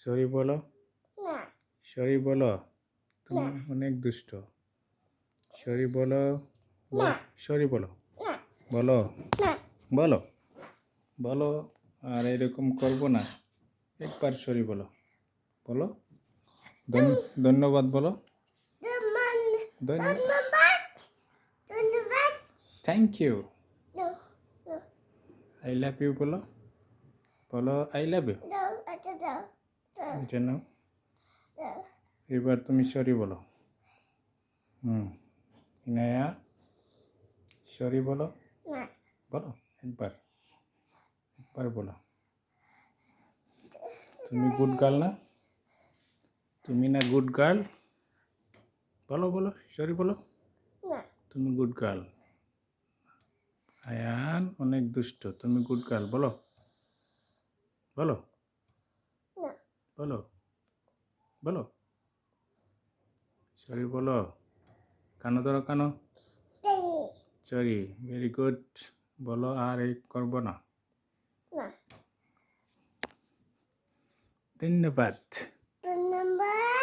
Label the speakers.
Speaker 1: Sorry বলো,
Speaker 2: না
Speaker 1: sorry বলো। তুমি অনেক দুষ্ট। সরি বলো,
Speaker 2: না
Speaker 1: সরি বলো,
Speaker 2: না
Speaker 1: বলো,
Speaker 2: না
Speaker 1: বলো, বলো। আর এরকম করবো না। একবার সরি বলো, বলো। ধন্যবাদ বলো।
Speaker 2: ধন্যবাদ ধন্যবাদ
Speaker 1: thank you.
Speaker 2: no no
Speaker 1: I love you বলো, বলো আই লাভ ইউ।
Speaker 2: no এটা দাও
Speaker 1: এটা নাও।
Speaker 2: no
Speaker 1: এবার তুমি সরি বলো। ইনায়া, সরি বলো,
Speaker 2: না
Speaker 1: বলো একবার, একবার বলো। তুমি গুড গার্ল না? তুমি না গুড গার্ল? বলো বলো, সরি বলো।
Speaker 2: না
Speaker 1: তুমি গুড গার্ল। আয়ান অনেক দুষ্ট, তুমি গুড গার্ল বলো, বলো,
Speaker 2: না
Speaker 1: বলো, বলো। সরি বলো। কানো ধরো, কানো। Sorry, very good. বলো আর এই করবো না।
Speaker 2: না
Speaker 1: ধন্যবাদ।
Speaker 2: ধন্যবাদ